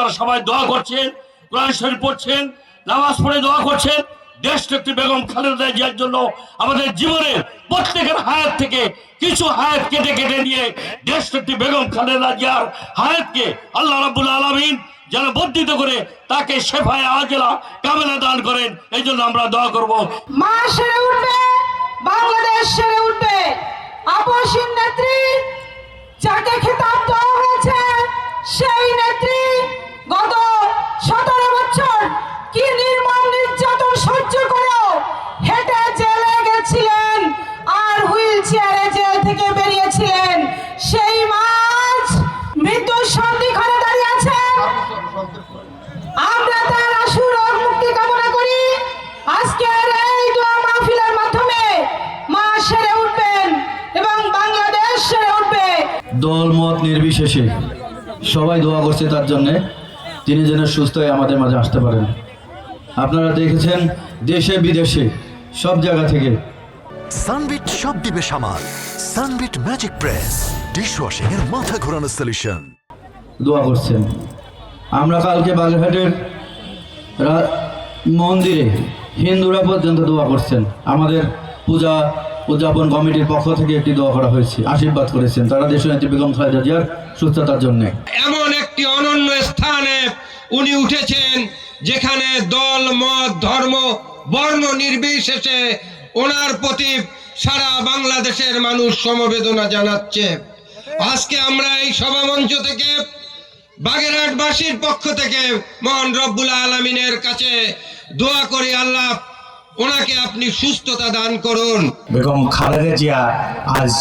আপনারা সবাই দোয়া করছেন, কোরআন শরীফ পড়ছেন, নামাজ পড়ে দোয়া করছেন। দেশনেত্রী বেগম খালেদা জিয়ার জন্য আমাদের জীবনের প্রত্যেকের হায়াত থেকে কিছু হায়াত কেটে কেটে নিয়ে দেশনেত্রী বেগম খালেদা জিয়ার হায়াতকে আল্লাহ রাব্বুল আলামিন যেন বর্ধিত করে তাকে শেফায়ে আজেলা কামেলা দান করেন, এই জন্য আমরা দোয়া করব। মা সেরে উঠবে, বাংলাদেশ সেরে উঠবে। আপসহীন নেত্রী যাকে খেতাব দেওয়া হয়েছে, সেই নেত্রী গত 17 বছর কি নির্মম নির্যাতন সহ্য করেও হেঁটে জেলে গেছিলেন আর হুইল চেয়ারে জেল থেকে বেরিয়েছিলেন। সেই মাঝ মৃত্যুর সন্ধিক্ষণে দাঁড়িয়ে আছেন। আমরা তার আশু রোগ মুক্তি কামনা করি। আজকের এই দোয়া মাহফিলের মাধ্যমে মা সেরে উঠবেন এবং বাংলাদেশ সেরে উঠবে। দল মত নির্বিশেষে সবাই দোয়া করছে তার জন্যে তিনি যেন সুস্থ হয়ে আমাদের মাঝে আসতে পারেন। আপনারা দেখেছেন দেশে বিদেশে সব জায়গা থেকে সানবিট সব দিবে সামাল। সানবিট ম্যাজিক প্রেস ডিশওয়াশিং এর মাথা ঘোরানো সলিউশন দোয়া করছেন। আমরা কালকে বাগেরহাটের মন্দিরে হিন্দুরা পর্যন্ত দোয়া করছেন। আমাদের উদযাপন কমিটির পক্ষ থেকে একটি দোয়া করা হয়েছে, আশীর্বাদ করেছেন তারা দেশনেত্রী বেগম খালেদা জিয়ার সুস্থতার জন্য। এমন একটি অনন্য স্থানে উনি উঠেছেন যেখানে দল মত ধর্ম বর্ণ নির্বিশেষে ওনার প্রতি সারা বাংলাদেশের মানুষ সমবেদনা জানাচ্ছে। আজকে আমরা এই সভামঞ্চ থেকে বাগেরহাটবাসীর পক্ষ থেকে মহান রব্বুল আলামিনের কাছে দোয়া করি, আল্লাহ ওনাকে আপনি সুস্থতা দান করুন। বেগম খালেদা জিয়া আজ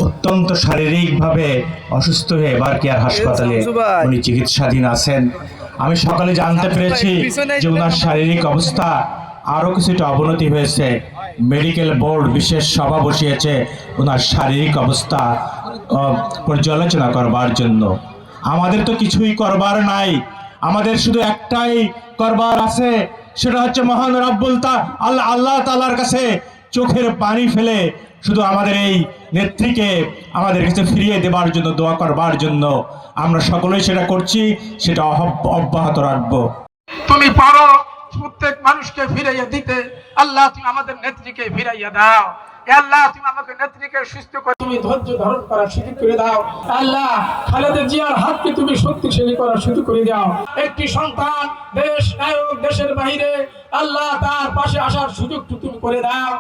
অত্যন্ত শারীরিকভাবে অসুস্থ হয়ে বারকিয়ার হাসপাতালে উনি চিকিৎসাধীন আছেন। আমি সকালে জানতে পেরেছি যে ওনার শারীরিক অবস্থা আরও কিছুটা অবনতি হয়েছে। মেডিকেল বোর্ড বিশেষ সভা বসিয়েছে ওনার শারীরিক অবস্থা পর্যালোচনা করবার জন্য। আমাদের তো কিছুই করবার নাই, আমাদের শুধু একটাই করবার আছে, সেটা হচ্ছে মহান রব্বুল আল্লাহ তাআলার কাছে চোখের পানি ফেলে শুধু আমাদের এই নেত্রীকে আমাদের কাছে ফিরিয়ে দেবার জন্য দোয়া করবার জন্য আমরা সকলেই সেটা করছি, সেটা অব্যাহত রাখবো। তুমি পারো প্রত্যেক মানুষকে ফিরাইয়া দিতে। আল্লাহ তুমি আমাদের নেত্রীকে ফিরাইয়া দাও। আল্লাহ তুমি আমাকে নেত্রীকে সুস্থ করে তুমি ধৈর্য ধারণ করার সুযোগ করে দাও। আল্লাহ খালেদা জিয়ার হাতকে তুমি শক্তিশালী করার সুযোগ করে দাও। একটি সন্তান দেশ নায়ক দেশের বাইরে, আল্লাহ তার পাশে আসার সুযোগ তুমি করে দাও।